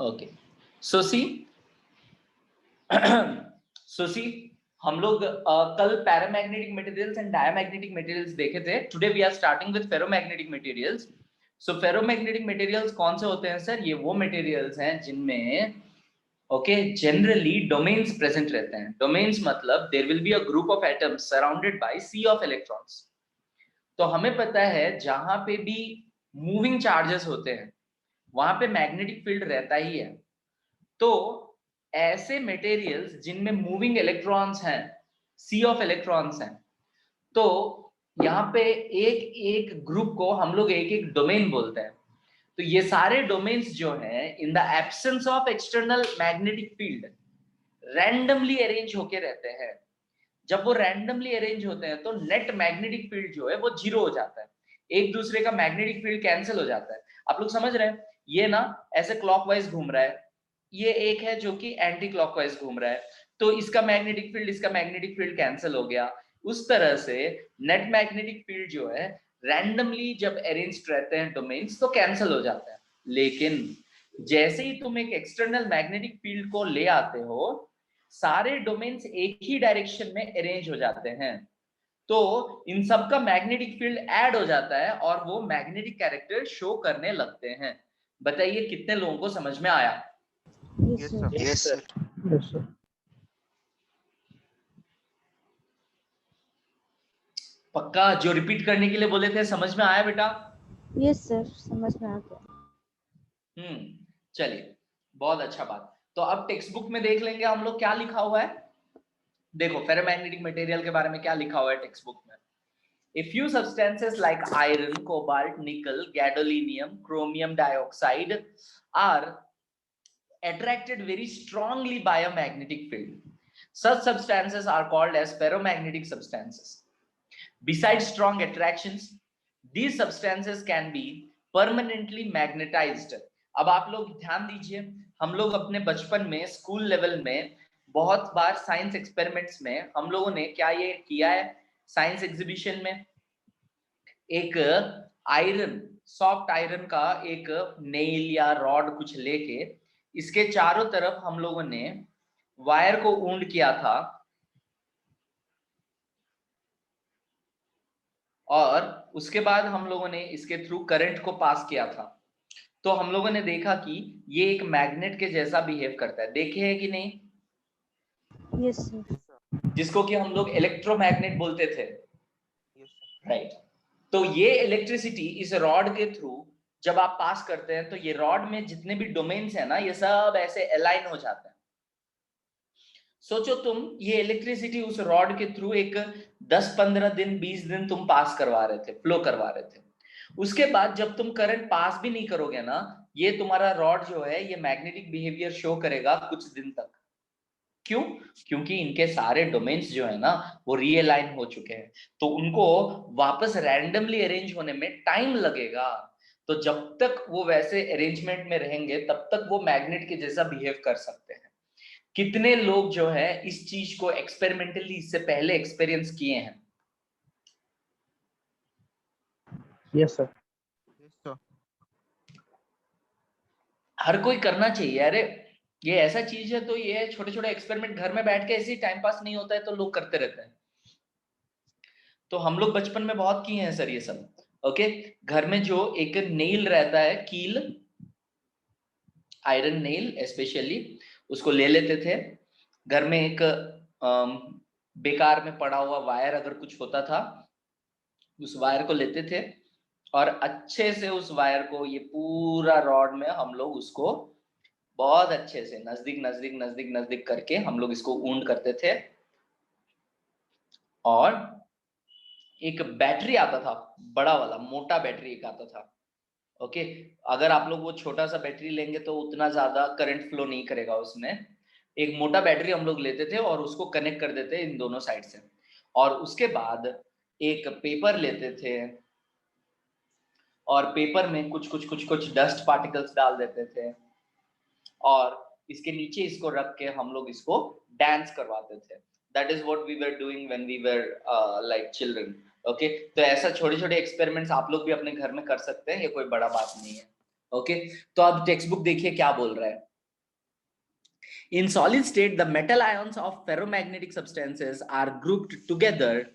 Okay so सी सो सी हम लोग कल paramagnetic materials and diamagnetic materials देखे थे। Today we are starting with ferromagnetic materials. So ferromagnetic materials कौन से होते हैं सर? ये वो मटेरियल्स हैं जिनमें ओके जनरली डोमेन्स प्रेजेंट रहते हैं। डोमेन्स मतलब there will be a group of atoms surrounded by sea of electrons. तो हमें पता है जहां पे भी मूविंग चार्जेस होते हैं वहां पे मैग्नेटिक फील्ड रहता ही है। तो ऐसे मटेरियल्स जिनमें मूविंग इलेक्ट्रॉन्स हैं, सी ऑफ इलेक्ट्रॉन्स हैं, तो यहाँ पे एक एक ग्रुप को हम लोग एक एक डोमेन बोलते हैं। तो ये सारे डोमेन्स जो हैं in the absence of external magnetic field randomly arrange होके रहते हैं। जब वो रैंडमली अरेंज होते हैं तो नेट मैग्नेटिक फील्ड जो है वो जीरो हो जाता है, एक दूसरे का मैग्नेटिक फील्ड कैंसिल हो जाता है। आप लोग समझ रहे हैं? ये ना ऐसे क्लॉकवाइज घूम रहा है, ये एक है जो कि एंटी क्लॉकवाइज घूम रहा है, तो इसका मैग्नेटिक फील्ड कैंसिल हो गया। उस तरह से नेट मैग्नेटिक फील्ड जो है रैंडमली जब अरेंज्ड रहते हैं डोमेन्स तो कैंसिल हो जाता है। लेकिन जैसे ही तुम एक एक्सटर्नल मैग्नेटिक फील्ड को ले आते हो सारे डोमेन्स एक ही डायरेक्शन में अरेंज हो जाते हैं, तो इन सब का मैग्नेटिक फील्ड ऐड हो जाता है और वो मैग्नेटिक कैरेक्टर शो करने लगते हैं। बताइए कितने लोगों को समझ में आया? Yes sir. Yes sir. Yes sir. पक्का? जो रिपीट करने के लिए बोले थे समझ में आया बेटा? यस सर, समझ में आ गया। चलिए बहुत अच्छा बात। तो अब टेक्स्ट बुक में देख लेंगे हम लोग क्या लिखा हुआ है। देखो फेरोमैग्नेटिक मटेरियल के बारे में क्या लिखा हुआ है टेक्स्ट बुक में। A few substances like iron, cobalt, nickel, gadolinium, chromium dioxide are attracted very strongly by a magnetic field. Such substances are called as ferromagnetic substances. Besides strong attractions, these substances can be permanently magnetized. अब आप लोग ध्यान दीजिए, हम लोग अपने बचपन में स्कूल लेवल में बहुत बार साइंस एक्सपेरिमेंट्स में हम लोगों ने क्या ये किया है, साइंस एग्जीबिशन में एक आयरन, सॉफ्ट आयरन का एक नेल या रॉड कुछ लेके इसके चारों तरफ हम लोगों ने वायर को वूंड किया था और उसके बाद हम लोगों ने इसके थ्रू करंट को पास किया था। तो हम लोगों ने देखा कि ये एक मैग्नेट के जैसा बिहेव करता है। देखे है कि नहीं? Yes sir. जिसको कि हम लोग इलेक्ट्रोमैग्नेट बोलते थे, राइट? तो ये इलेक्ट्रिसिटी इस रॉड के थ्रू जब आप पास करते हैं तो ये रॉड में जितने भी डोमेन्स है ना ये सब ऐसे अलाइन हो जाते हैं। सोचो तुम ये इलेक्ट्रिसिटी उस रॉड के थ्रू एक 10-15 दिन 20 दिन तुम पास करवा रहे थे, फ्लो करवा रहे थे। उसके बाद जब तुम करंट पास भी नहीं करोगे ना, ये तुम्हारा रॉड जो है ये मैग्नेटिक बिहेवियर शो करेगा कुछ दिन तक। क्यों? क्योंकि इनके सारे डोमेन्स जो है ना वो रीअलाइन हो चुके हैं, तो उनको वापस रैंडमली अरेंज होने में टाइम लगेगा। तो जब तक वो वैसे अरेंजमेंट में रहेंगे तब तक वो मैग्नेट के जैसा बिहेव कर सकते हैं। कितने लोग जो है इस चीज को एक्सपेरिमेंटली इससे पहले एक्सपीरियंस किए हैं? Yes sir. हर कोई करना चाहिए। अरे ये ऐसा चीज है, तो ये छोटे छोटे एक्सपेरिमेंट घर में बैठ के ऐसे ही टाइम पास नहीं होता है तो लोग करते रहते हैं। तो हम लोग बचपन में बहुत किए हैं सर ये सब। ओके, घर में जो एक नेल रहता है, कील, आयरन नेल स्पेशली, उसको ले लेते थे। घर में एक बेकार में पड़ा हुआ वायर अगर कुछ होता था उस वायर को लेते थे और अच्छे से उस वायर को ये पूरा रॉड में हम लोग उसको बहुत अच्छे से नजदीक नजदीक नजदीक नजदीक करके हम लोग इसको ऊंड करते थे। और एक बैटरी आता था, बड़ा वाला मोटा बैटरी एक आता था। ओके, अगर आप लोग वो छोटा सा बैटरी लेंगे तो उतना ज्यादा करंट फ्लो नहीं करेगा उसमें। एक मोटा बैटरी हम लोग लेते थे और उसको कनेक्ट कर देते इन दोनों साइड से, और उसके बाद एक पेपर लेते थे और पेपर में कुछ कुछ कुछ कुछ डस्ट पार्टिकल्स डाल देते थे और इसके नीचे इसको रख के हम लोग इसको डांस करवाते थे। That is what we were doing when we were like children. Okay, तो ऐसा छोटे छोटे एक्सपेरिमेंट्स आप लोग भी अपने घर में कर सकते हैं, ये कोई बड़ा बात नहीं है। ओके, तो अब टेक्स्ट बुक देखिए क्या बोल रहा है। In solid state, the metal ions of ferromagnetic substances are grouped together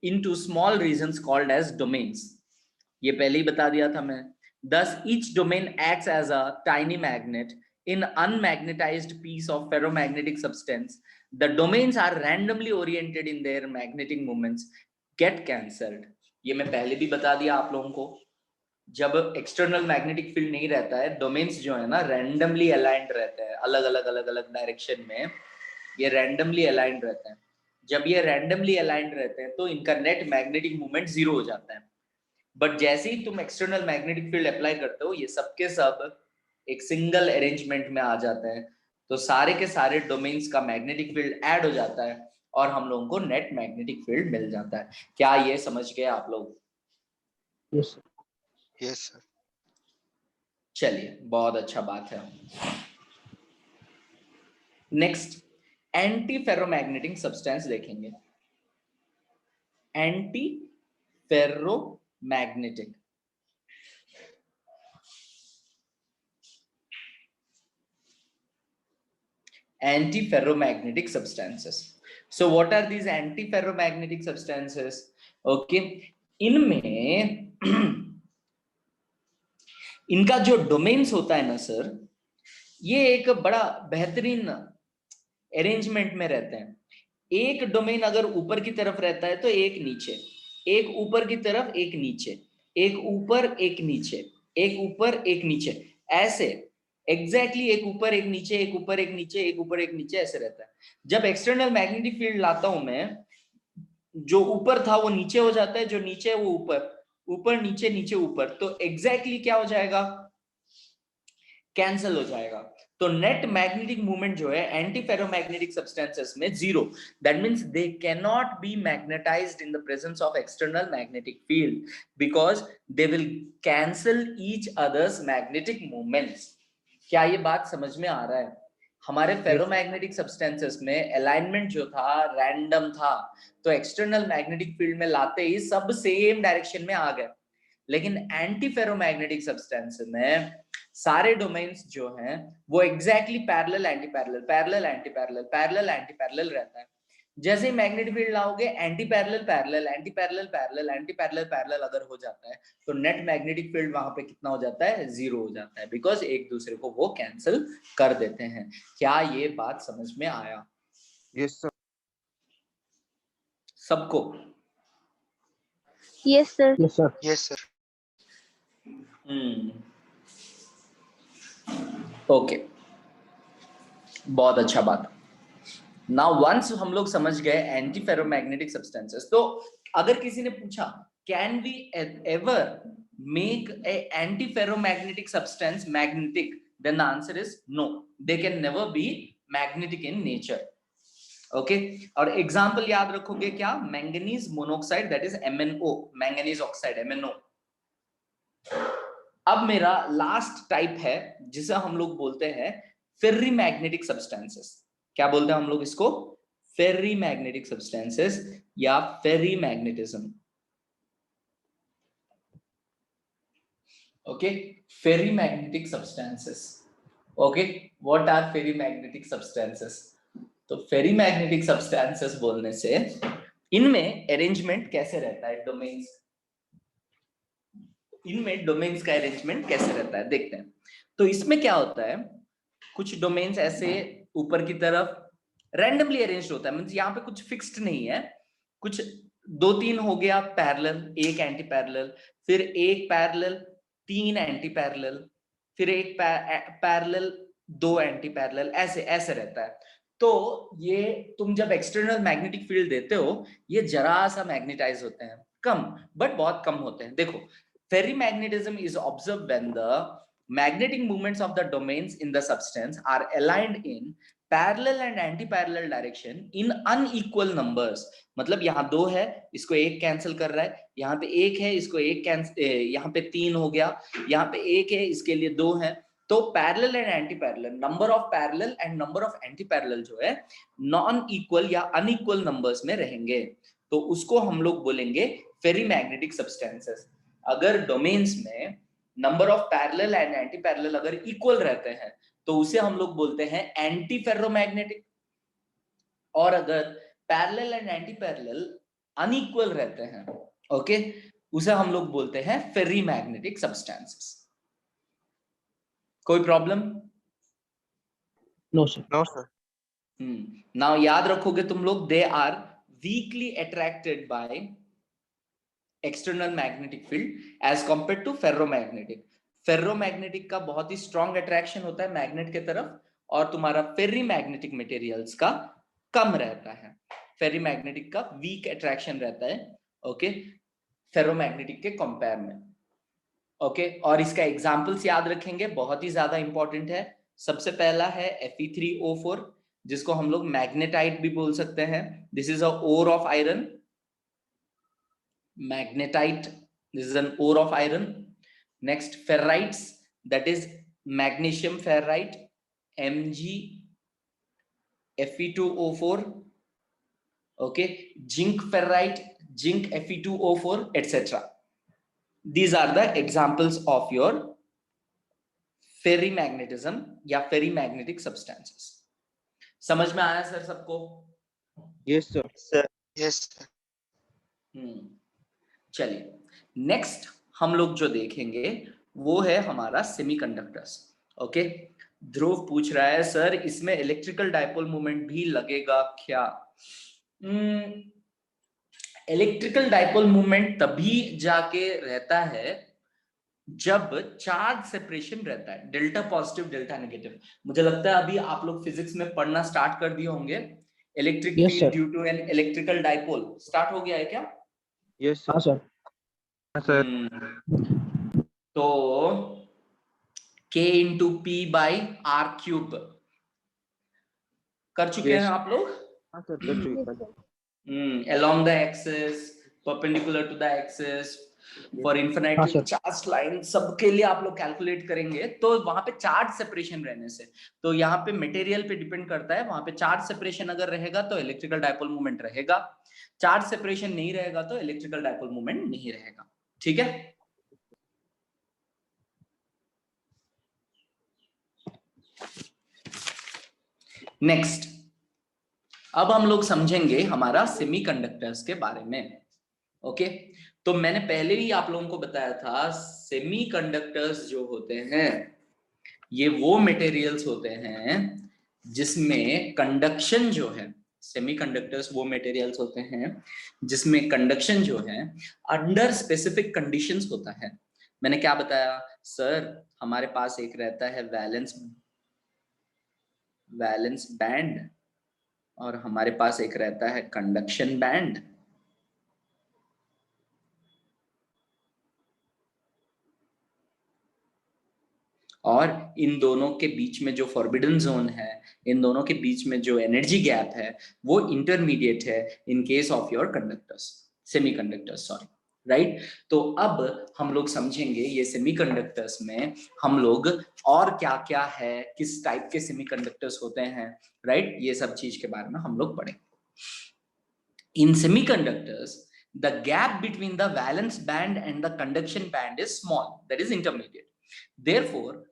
into small regions called as domains. ये पहले ही बता दिया था मैं. Thus, each domain acts as a tiny magnet in unmagnetized piece of ferromagnetic substance. The domains are randomly oriented in their magnetic moments, get cancelled. ये मैं पहले भी बता दिया आप लोगों को. जब एक्सटर्नल मैग्नेटिक फील्ड नहीं रहता है, डोमेन्स जो है ना रैंडमली अलाइंड रहते हैं, अलग अलग डायरेक्शन में ये रैंडमली अलाइंड रहते हैं. जब ये रैंडमली अलाइंड रहते हैं तो इनका नेट मैग्नेटिक मूवमेंट 0 हो जाता है. बट जैसे ही तुम एक्सटर्नल मैग्नेटिक फील्ड अप्लाई करते हो, ये सबके सब एक सिंगल अरेंजमेंट में आ जाते हैं. तो सारे के सारे डोमेन्स का मैग्नेटिक फील्ड ऐड हो जाता है और हम लोगों को नेट मैग्नेटिक फील्ड मिल जाता है. क्या ये समझ गए आप लोग? Yes sir. Yes sir. चलिए, बहुत अच्छा बात है. नेक्स्ट एंटी फेरोमैग्नेटिक सब्सटेंस देखेंगे. Anti ferromagnetic, anti-ferromagnetic substances. So what are these anti-ferromagnetic substances? Okay, इनमें इनका जो डोमेन्स होता है ना सर, ये एक बड़ा बेहतरीन अरेंजमेंट में रहते हैं. एक डोमेन अगर ऊपर की तरफ रहता है तो एक नीचे, एक ऊपर की तरफ, एक नीचे, एक ऊपर, एक नीचे, एक ऊपर, एक नीचे, ऐसे एग्जैक्टली एक ऊपर एक नीचे, एक ऊपर एक नीचे, एक ऊपर एक नीचे, ऐसे रहता है. जब एक्सटर्नल मैग्नेटिक फील्ड लाता हूं मैं, जो ऊपर था वो नीचे हो जाता है, जो नीचे है वो ऊपर, ऊपर नीचे, नीचे ऊपर. तो एग्जैक्टली क्या हो जाएगा? कैंसिल हो जाएगा. तो नेट मैग्नेटिक मूवमेंट जो है एंटी फेरोमैग्नेटिक सब्सटेंसेस में 0. That means they can not be magnetised in the presence of external magnetic field because they will cancel each others magnetic movements. क्या ये बात समझ में आ रहा है? हमारे फेरोमैग्नेटिक सब्सटेंसेस में अलाइनमेंट जो था रैंडम था, तो एक्सटर्नल मैग्नेटिक फील्ड में लाते ही सब सेम डायरेक्शन में आ गए. लेकिन एंटी फेरोमैग्नेटिक सब्सटेंस में सारे डोमेन्स जो हैं वो exactly parallel anti parallel, parallel anti parallel, parallel anti parallel रहता है. जैसे ही मैग्नेटिक फील्ड लाओगे anti parallel parallel, anti parallel parallel, anti parallel parallel अगर हो जाता है तो नेट मैग्नेटिक फील्ड वहां पे कितना हो जाता है? 0 हो जाता है, बिकॉज एक दूसरे को वो कैंसिल कर देते हैं. क्या ये बात समझ में आया? Yes sir. सबको? Yes, sir. Yes sir. Yes sir. Okay, बहुत अच्छा बात. नाउ वंस हम लोग समझ गए एंटी फेरोमैग्नेटिक सब्सटेंसेस, तो अगर किसी ने पूछा can we ever make a anti ferromagnetic substance magnetic, then the answer is no, they can never be magnetic in nature. Okay, और एग्जांपल याद रखोगे क्या? Manganese monoxide, that is MnO, manganese oxide MnO. अब मेरा last type है जिसे हम लोग बोलते हैं फेर्रीमैग्नेटिक सब्सटेंसेस. क्या बोलते हैं हम लोग इसको? फेर्रीमैग्नेटिक सब्सटेंसेस या ferrimagnetism. Okay, ferrimagnetic substances. Okay, what are ferrimagnetic substances? तो फेर्रीमैग्नेटिक सब्सटेंसेस बोलने से इनमें अरेंजमेंट कैसे रहता है? डोमेन्स, इनमें डोमेन्स का अरेंजमेंट कैसे रहता है देखते हैं. तो इसमें क्या होता है, कुछ डोमेन्स ऐसे ऊपर की तरफ रैंडमली अरेंज्ड होता है, मींस यहाँ पे कुछ फिक्स्ड नहीं है. कुछ 2-3 हो गया पैरेलल, एक एंटी पैरेलल, फिर एक पैरेलल, 3 एंटी पैरेलल, फिर एक पैरेलल, 2 एंटी पैरेलल, ऐसे ऐसे रहता है. तो ये तुम जब एक्सटर्नल मैग्नेटिक फील्ड देते हो, ये जरा सा मैग्नेटाइज होते हैं, कम, बट बहुत कम होते हैं. देखो, ferrimagnetism is observed when the magnetic movements of the domains in the substance are aligned in parallel and anti-parallel direction in unequal numbers. मतलब यहाँ 2 है, इसको 1 कैंसिल कर रहा है, यहाँ पे 1 है, इसको 1 कैंसिल, यहाँ पे 3 हो गया, यहाँ पे 1 है, इसके लिए 2 है. तो parallel and anti parallel, number of parallel and number of anti parallel जो है नॉन इक्वल या अनइक्वल नंबर्स में रहेंगे, तो उसको हम लोग बोलेंगे फेरीमैग्नेटिक सब्सटेंसेस. अगर डोमेन्स में number of parallel and anti parallel अगर इक्वल रहते हैं तो उसे हम लोग बोलते हैं एंटी फेरोमैग्नेटिक। और अगर parallel and anti parallel unequal रहते हैं, ओके, उसे हम लोग बोलते हैं फेरी मैग्नेटिक सब्सटेंसेस। कोई problem? No, sir. No, sir. Now याद रखोगे तुम लोग, they are weakly attracted by external magnetic field as compared to ferromagnetic. Ferromagnetic का बहुत ही स्ट्रॉन्ग अट्रैक्शन होता है मैग्नेट के तरफ, और तुम्हारा फेरी मैग्नेटिक मटेरियल्स का कम रहता है। फेरी मैग्नेटिक का वीक अट्रैक्शन रहता है, ओके, फेरोमैग्नेटिक के कंपेयर में, ओके। और इसका एग्जांपल्स याद रखेंगे, बहुत ही ज्यादा इंपॉर्टेंट है। सबसे पहला है Fe3O4, जिसको हम लोग मैग्नेटाइट भी बोल सकते हैं। This is a ore of iron, magnetite, this is an ore of iron. Next, ferrites, that is magnesium ferrite, Mg, Fe2O4, okay, zinc ferrite, zinc Fe2O4, etc. These are the examples of your फेरीमैग्नेटिज्म या फेरीमैग्नेटिक substances. समझ में आया sir सबको? Yes, sir. Sir. Yes, sir. चलिए, next हम लोग जो देखेंगे वो है हमारा सेमीकंडक्टर्स, ओके। ध्रुव पूछ रहा है सर इसमें इलेक्ट्रिकल डाइपोल मोमेंट भी लगेगा क्या? इलेक्ट्रिकल डाइपोल मोमेंट तभी जाके रहता है जब चार्ज सेपरेशन रहता है, डेल्टा पॉजिटिव डेल्टा नेगेटिव। मुझे लगता है अभी आप लोग फिजिक्स में पढ़ना स्टार्ट कर दिए होंगे। Electric Yes, field sir. Due to an electrical dipole start हो गया है क्या? Yes, sir. हाँ सर। Sir. तो K into p by r cube कर चुके Yes. हैं आप लोग? हाँ सर, कर चुके Yes, हैं। sir. Along the axis, perpendicular to the axis, for हाँ infinitely सर। charged line, सबके लिए आप लोग कैलकुलेट करेंगे तो वहां पे चार्ज सेपरेशन रहने से, तो यहाँ पे मटेरियल पे डिपेंड करता है। वहां पे चार्ज सेपरेशन अगर रहेगा तो इलेक्ट्रिकल डाइपोल मोमेंट रहेगा, चार्ज सेपरेशन नहीं रहेगा तो इलेक्ट्रिकल डाइपोल मोमेंट नहीं रहेगा। ठीक है, नेक्स्ट अब हम लोग समझेंगे हमारा सेमीकंडक्टर्स के बारे में, ओके। तो मैंने पहले ही आप लोगों को बताया था, सेमीकंडक्टर्स जो होते हैं ये वो मटेरियल्स होते हैं जिसमें कंडक्शन जो है, सेमीकंडक्टर्स वो मटेरियल्स होते हैं जिसमें कंडक्शन जो है अंडर स्पेसिफिक कंडीशंस होता है। मैंने क्या बताया सर, हमारे पास एक रहता है वैलेंस बैंड और हमारे पास एक रहता है कंडक्शन बैंड। और इन दोनों के बीच में जो फॉरबिडन जोन है, इन दोनों के बीच में जो एनर्जी गैप है वो इंटरमीडिएट है in case of your conductors, semiconductors, sorry, right. तो अब हम लोग समझेंगे ये सेमीकंडक्टर्स में हम लोग और क्या क्या है, किस टाइप के सेमीकंडक्टर्स होते हैं, राइट, ये सब चीज के बारे में हम लोग पढ़ेंगे। इन semiconductors the gap between the valence band and the conduction band is small, that is intermediate. Therefore,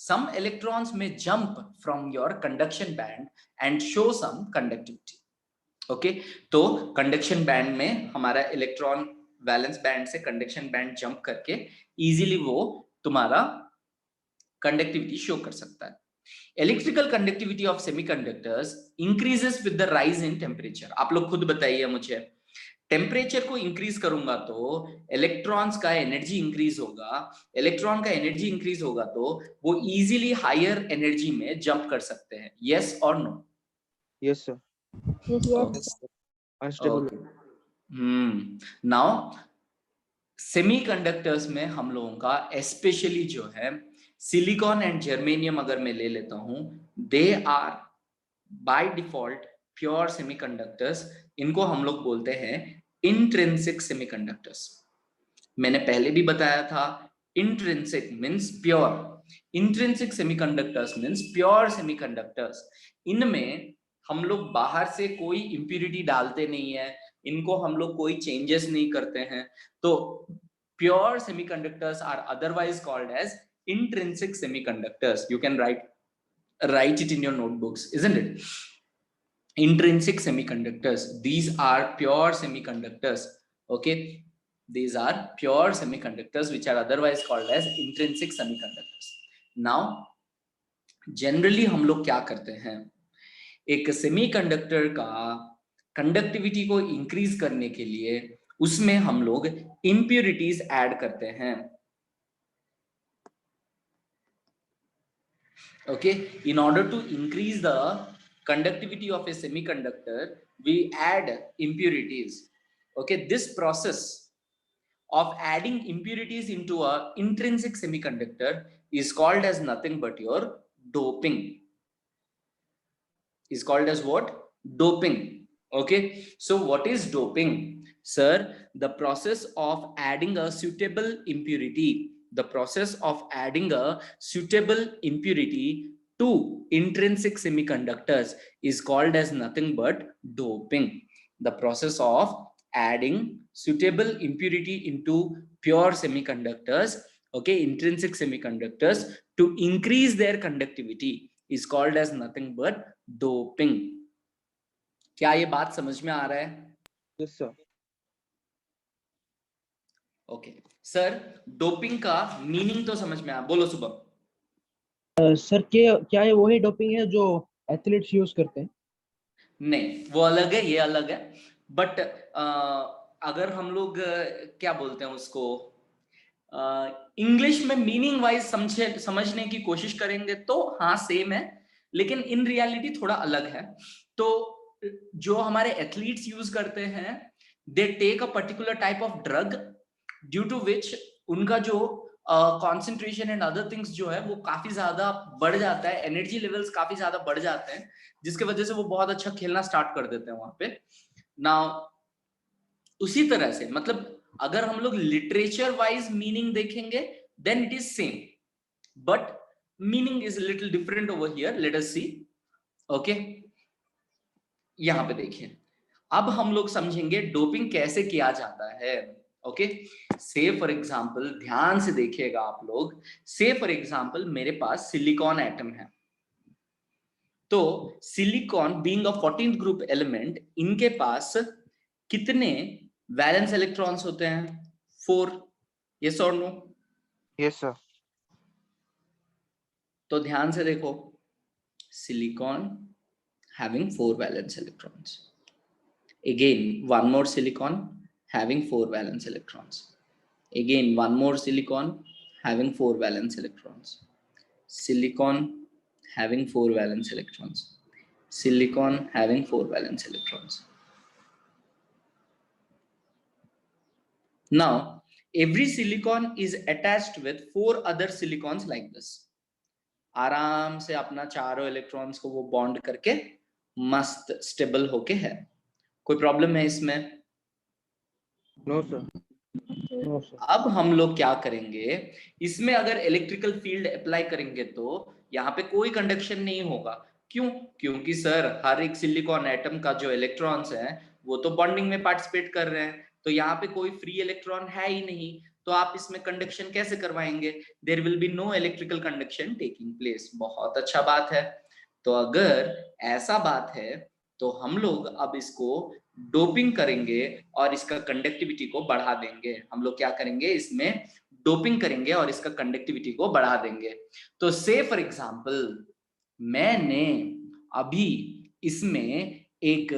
some electrons may jump from your conduction band and show some conductivity. Okay, तो conduction band में हमारा electron valence band से conduction band jump करके easily वो तुम्हारा conductivity show कर सकता है। Electrical conductivity of semiconductors increases with the rise in temperature. आप लोग खुद बताइए मुझे, टेम्परेचर को इंक्रीज करूंगा तो इलेक्ट्रॉन्स का एनर्जी इंक्रीज होगा, इलेक्ट्रॉन का एनर्जी इंक्रीज होगा तो वो इजीली हायर एनर्जी में जंप कर सकते हैं। यस और no? Yes, sir. Yes, yes. Unstable. Now semiconductors में हम लोगों का स्पेशली जो है सिलिकॉन एंड जर्मेनियम अगर मैं ले लेता हूं, they are by default pure semiconductors. इनको हम लोग बोलते हैं इंट्रिंसिक सेमीकंडक्टर्स। मैंने पहले भी बताया था, intrinsic means pure, intrinsic semiconductors means pure semiconductors. इनमें हम लोग बाहर से कोई इंप्यूरिटी डालते नहीं है, इनको हम लोग कोई चेंजेस नहीं करते हैं, तो pure semiconductors are otherwise called as intrinsic semiconductors. You can write write it in your notebooks, isn't it? Intrinsic semiconductors, these are pure semiconductors. Okay, these are pure semiconductors which are otherwise called as intrinsic semiconductors. Now generally हम लोग क्या करते हैं, एक semiconductor का conductivity को increase करने के लिए उसमें हम लोग इंप्योरिटीज ऐड करते हैं. Okay, in order to increase the conductivity of a semiconductor we add impurities. Okay, this process of adding impurities into a intrinsic semiconductor is called as nothing but your doping. Is called as what? Doping. Okay, so what is doping, sir? The process of adding a suitable impurity, the process of adding a suitable impurity to intrinsic semiconductors is called as nothing but doping. The process of adding suitable impurity into pure semiconductors, okay, intrinsic semiconductors, to increase their conductivity is called as nothing but doping. क्या ये बात समझ में आ रहा है? Yes, sir. Okay sir, doping का meaning तो समझ में आया, बोलो सुबह. सर क्या ये वही डोपिंग है जो एथलीट्स यूज करते हैं? नहीं, वो अलग है, ये अलग है. बट अगर हम लोग क्या बोलते हैं उसको, इंग्लिश में मीनिंग वाइज समझने की कोशिश करेंगे तो हाँ सेम है, लेकिन इन रियलिटी थोड़ा अलग है. तो जो हमारे एथलीट्स यूज करते हैं, they take a particular type of drug due to which उनका जो कॉन्सेंट्रेशन एंड अदर थिंग्स जो है वो काफी ज्यादा बढ़ जाता है, एनर्जी लेवल्स काफी ज्यादा बढ़ जाते हैं, जिसकी वजह से वो बहुत अच्छा खेलना स्टार्ट कर देते हैं वहां पे ना. उसी तरह से मतलब अगर हम लोग लिटरेचर वाइज मीनिंग देखेंगे then it is same, but meaning is little different over here. Let us see. Okay, यहां पे देखिए, अब हम लोग समझेंगे डोपिंग कैसे किया जाता है. ओके, से फॉर एग्जांपल, ध्यान से देखिएगा आप लोग. से फॉर एग्जांपल मेरे पास सिलिकॉन एटम है, तो silicon being a 14th group element, इनके पास कितने वैलेंस इलेक्ट्रॉन्स होते हैं? 4. यस और नो? Yes, sir. तो ध्यान से देखो, silicon having 4 valence electrons. Again, one more silicon having 4 valence electrons. Again, one more silicon having 4 valence electrons. Silicon having 4 valence electrons. Silicon having 4 valence electrons. Now, every silicon is attached with 4 other silicons like this. आराम से अपना चारों electrons को वो bond करके मस्त stable होके है. कोई प्रॉब्लम है इसमें? No, sir. No sir. अब हम लोग क्या करेंगे, इसमें अगर इलेक्ट्रिकल फील्ड अप्लाई करेंगे तो यहाँ पे कोई कंडक्शन नहीं होगा. क्यों? क्योंकि सर हर एक सिलिकॉन एटम का जो इलेक्ट्रॉन्स है वो तो बॉन्डिंग में पार्टिसिपेट कर रहे हैं, तो यहाँ पे कोई फ्री इलेक्ट्रॉन है ही नहीं, तो आप इसमें कंडक्शन कैसे करवाएंगे? There will be no electrical conduction taking place. बहुत अच्छा बात है. तो अगर ऐसा बात है तो हम लोग अब इसको डोपिंग करेंगे और इसका कंडक्टिविटी को बढ़ा देंगे. हम लोग क्या करेंगे, इसमें डोपिंग करेंगे और इसका कंडक्टिविटी को बढ़ा देंगे. तो से फॉर एग्जांपल मैंने अभी इसमें एक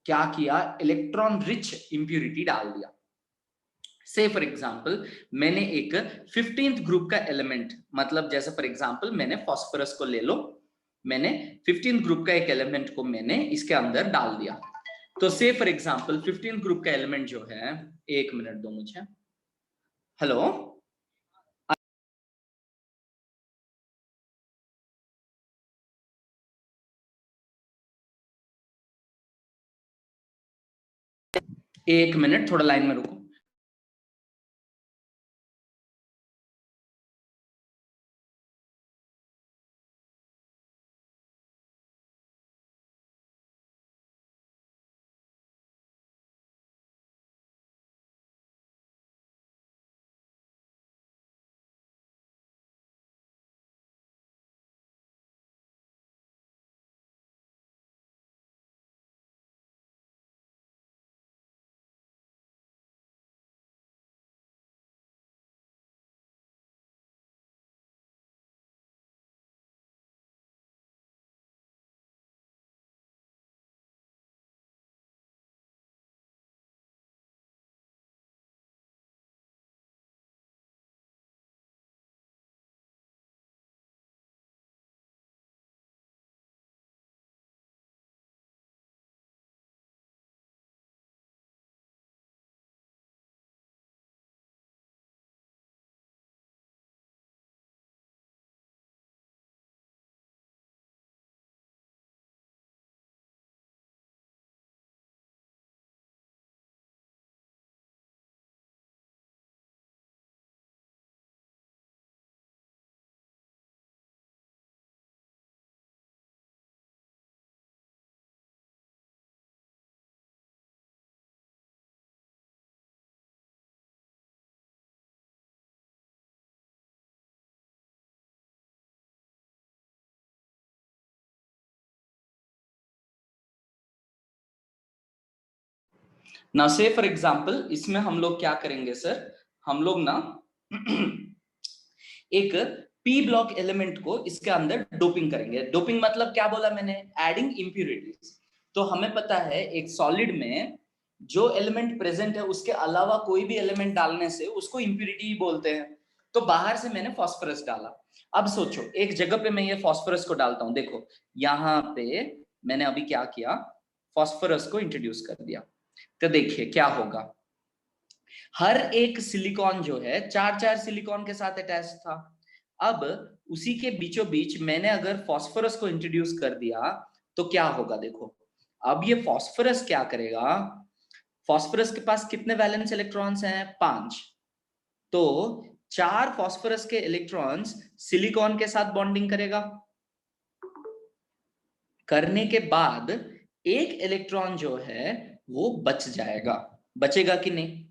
क्या किया, इलेक्ट्रॉन रिच इंप्यूरिटी डाल दिया. से फॉर एग्जांपल मैंने एक 15th ग्रुप का एलिमेंट, मतलब जैसे फॉर एग्जांपल मैंने फास्फोरस को ले लो, मैंने 15th ग्रुप का एक एलिमेंट को मैंने इसके अंदर डाल दिया. तो से फॉर एग्जांपल 15th ग्रुप का एलिमेंट जो है, एक मिनट दो मुझे. हेलो, एक मिनट थोड़ा लाइन में रुको. नाउ से फॉर एग्जांपल इसमें हम लोग क्या करेंगे सर, हम लोग ना एक पी ब्लॉक एलिमेंट को इसके अंदर डोपिंग करेंगे। डोपिंग मतलब क्या बोला मैंने, एडिंग इंप्यूरिटीज। तो हमें पता है एक सॉलिड में जो एलिमेंट प्रेजेंट है उसके अलावा कोई भी एलिमेंट डालने से उसको इंप्यूरिटी बोलते हैं। तो बाहर से मैंने फास्फोरस डाला। अब सोचो एक जगह पे मैं ये फास्फोरस को डालता हूं, देखो यहाँ पे मैंने अभी क्या किया, फास्फोरस को इंट्रोड्यूस कर दिया। तो देखिए क्या होगा, हर एक सिलिकॉन जो है 4 सिलिकॉन के साथ अटैच था। अब उसी के बीचों बीच मैंने अगर फास्फोरस को इंट्रोड्यूस कर दिया तो क्या होगा, देखो अब ये फास्फोरस क्या करेगा, फास्फोरस के पास कितने वैलेंस इलेक्ट्रॉन्स हैं, 5। तो 4 फास्फोरस के इलेक्ट्रॉन्स सिलिकॉन के साथ बॉन्डिंग करेगा, करने के बाद एक इलेक्ट्रॉन जो है वो बच जाएगा। बचेगा कि नहीं,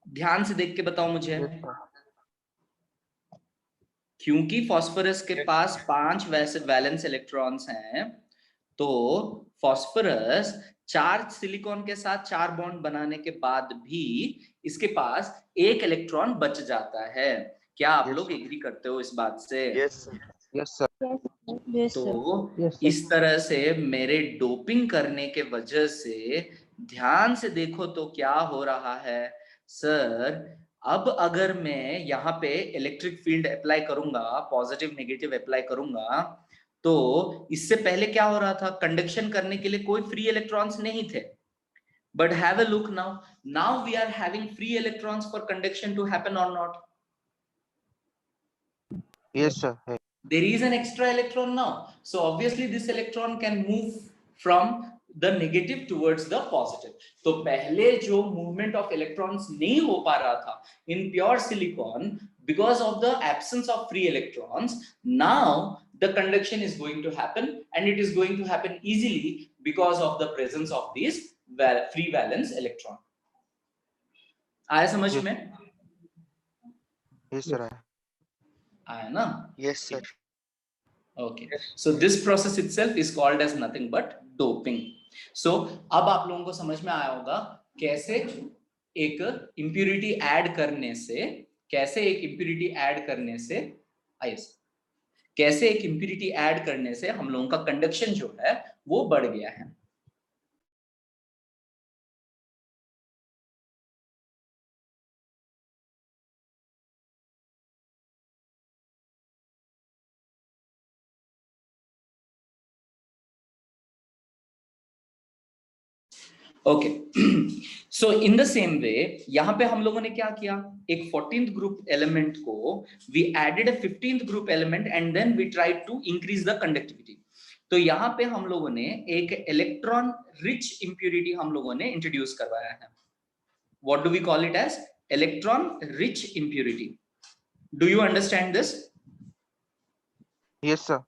ध्यान से देख के बताओ मुझे। Yes, sir. क्योंकि फास्फोरस के पास 5 वैसे वैलेंस इलेक्ट्रॉन्स हैं, तो फास्फोरस 4 सिलिकॉन के साथ 4 बॉन्ड बनाने के बाद भी इसके पास एक इलेक्ट्रॉन बच जाता है। क्या आप Yes, लोग sir. एग्री करते हो इस बात से? Yes, sir. Yes, sir. Yes, sir. तो Yes, sir. इस तरह से मेरे डोपिंग करने के वजह से, ध्यान से देखो तो क्या हो रहा है सर, अब अगर मैं यहाँ पे इलेक्ट्रिक फील्ड अप्लाई करूंगा, पॉजिटिव नेगेटिव अप्लाई करूंगा, तो इससे पहले क्या हो रहा था, कंडक्शन करने के लिए कोई फ्री इलेक्ट्रॉन्स नहीं थे। But have a look now, now we are having free electrons for conduction to happen और not? Yes, sir. Hey. There is an extra electron now, so obviously this electron can move from the negative towards the positive. तो पहले जो movement of electrons नहीं हो पा रहा था in pure silicon because of the absence of free electrons, now the conduction is going to happen, and it is going to happen easily because of the presence of these free valence electron. आया समझ Yes. में? Yes, sir. आया ना? Yes, sir. Okay, so this process itself is called as nothing but doping. So अब आप लोगों को समझ में आया होगा कैसे एक impurity ऐड करने से, कैसे एक impurity ऐड करने से, कैसे एक impurity ऐड करने से हम लोगों का कंडक्शन जो है वो बढ़ गया है। Okay, so in the same way यहां पे हम लोगों ने क्या किया, एक 14th ग्रुप एलिमेंट को we added a 15th group element and then we tried to increase the conductivity. तो यहां पे हम लोगों ने एक इलेक्ट्रॉन रिच इंप्यूरिटी हम लोगों ने इंट्रोड्यूस करवाया है। What do we call it as? Electron rich impurity. Do you understand this? Yes, sir.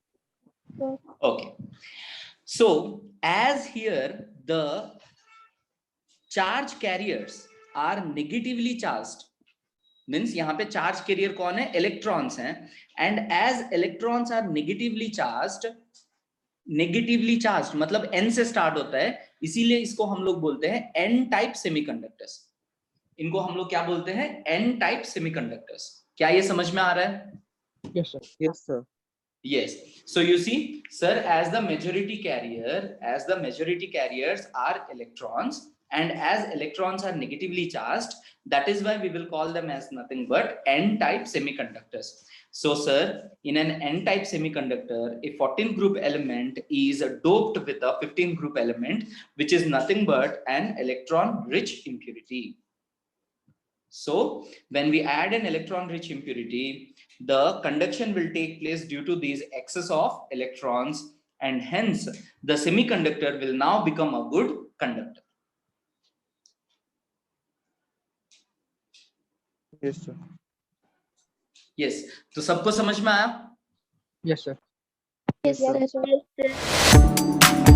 Okay, so as here the charge carriers are negatively charged, means यहाँ पे चार्ज कैरियर कौन है, electrons हैं, and as electrons are negatively charged मतलब n से start होता है, इसीलिए इसको हम लोग बोलते हैं n टाइप सेमीकंडक्टर्स। इनको हम लोग क्या बोलते हैं, n टाइप सेमीकंडक्टर्स। क्या ये समझ में आ रहा है? Yes, sir. Yes, sir. Yes, so you see sir, as the majority carriers are electrons, and as electrons are negatively charged, that is why we will call them as nothing but n type semiconductors. So sir, in an n type semiconductor, a 14th group element is doped with a 15th group element, which is nothing but an electron rich impurity. So when we add an electron rich impurity, the conduction will take place due to these excess of electrons, and hence the semiconductor will now become a good conductor. Yes, sir. Yes, तो सबको समझ में आया? Yes, sir. Yes, sir. Yes, sir.